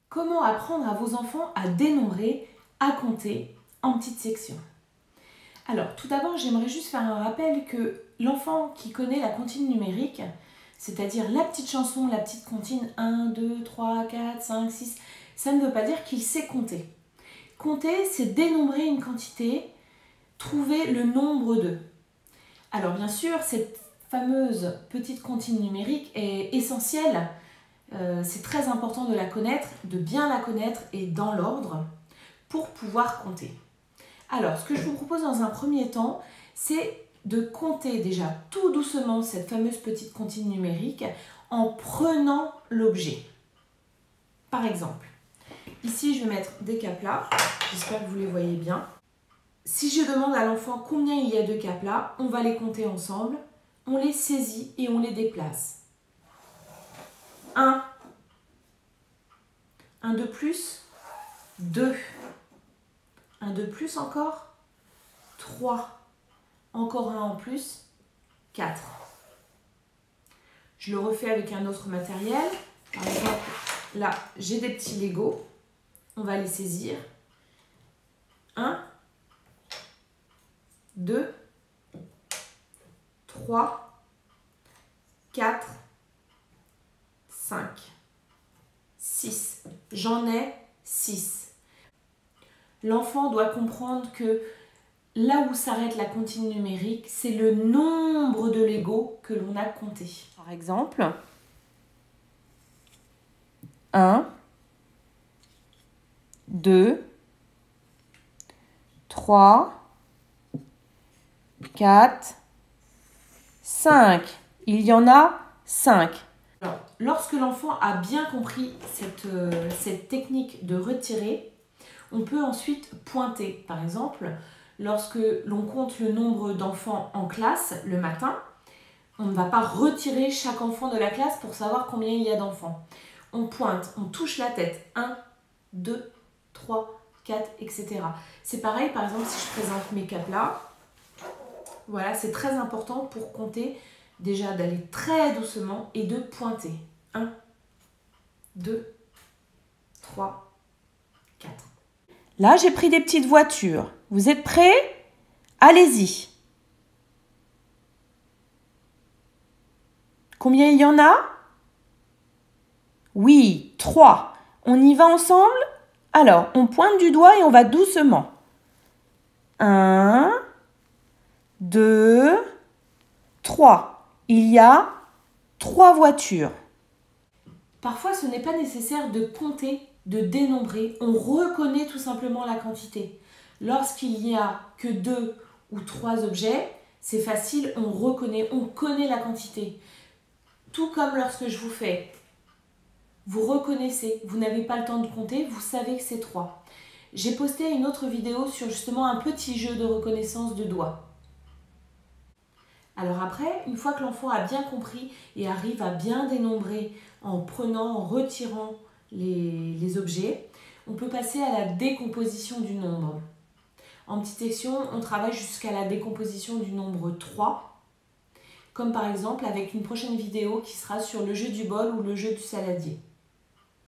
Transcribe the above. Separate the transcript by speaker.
Speaker 1: Comment apprendre à vos enfants à dénombrer, à compter en petites sections? Alors, tout d'abord, j'aimerais juste faire un rappel que l'enfant qui connaît la comptine numérique, c'est-à-dire la petite chanson, la petite comptine 1, 2, 3, 4, 5, 6, ça ne veut pas dire qu'il sait compter. Compter, c'est dénombrer une quantité, trouver le nombre d'eux. Alors bien sûr, cette fameuse petite comptine numérique est essentielle. C'est très important de la connaître, de bien la connaître et dans l'ordre pour pouvoir compter. Alors, ce que je vous propose dans un premier temps, c'est de compter déjà tout doucement cette fameuse petite comptine numérique en prenant l'objet. Par exemple, ici je vais mettre des caplas, j'espère que vous les voyez bien. Si je demande à l'enfant combien il y a de caplas, on va les compter ensemble, on les saisit et on les déplace. 1, 1 de plus, 2, 1 de plus encore, 3, encore un en plus, 4. Je le refais avec un autre matériel. Par exemple, là, j'ai des petits Lego. On va les saisir. 1, 2, 3, 4, 5, 6. J'en ai 6. L'enfant doit comprendre que là où s'arrête la comptine numérique, c'est le nombre de Lego que l'on a compté. Par exemple, 1, 2, 3, 4, 5. Il y en a 5. Alors, lorsque l'enfant a bien compris cette technique de retirer, on peut ensuite pointer. Par exemple, lorsque l'on compte le nombre d'enfants en classe le matin, on ne va pas retirer chaque enfant de la classe pour savoir combien il y a d'enfants. On pointe, on touche la tête. 1, 2, 3, 4, etc. C'est pareil, par exemple, si je présente mes caplas. Voilà, c'est très important pour compter, déjà d'aller très doucement et de pointer. 1, 2, 3, 4. Là, j'ai pris des petites voitures. Vous êtes prêts? Allez-y. Combien il y en a? Oui, 3. On y va ensemble? Alors, on pointe du doigt et on va doucement. 1, 2, 3. Il y a 3 voitures. Parfois, ce n'est pas nécessaire de compter, de dénombrer. On reconnaît tout simplement la quantité. Lorsqu'il n'y a que 2 ou 3 objets, c'est facile, on reconnaît, on connaît la quantité. Tout comme lorsque je vous fais, vous reconnaissez, vous n'avez pas le temps de compter, vous savez que c'est 3. J'ai posté une autre vidéo sur justement un petit jeu de reconnaissance de doigts. Alors après, une fois que l'enfant a bien compris et arrive à bien dénombrer en prenant, en retirant les objets, on peut passer à la décomposition du nombre. En petite section, on travaille jusqu'à la décomposition du nombre 3, comme par exemple avec une prochaine vidéo qui sera sur le jeu du bol ou le jeu du saladier.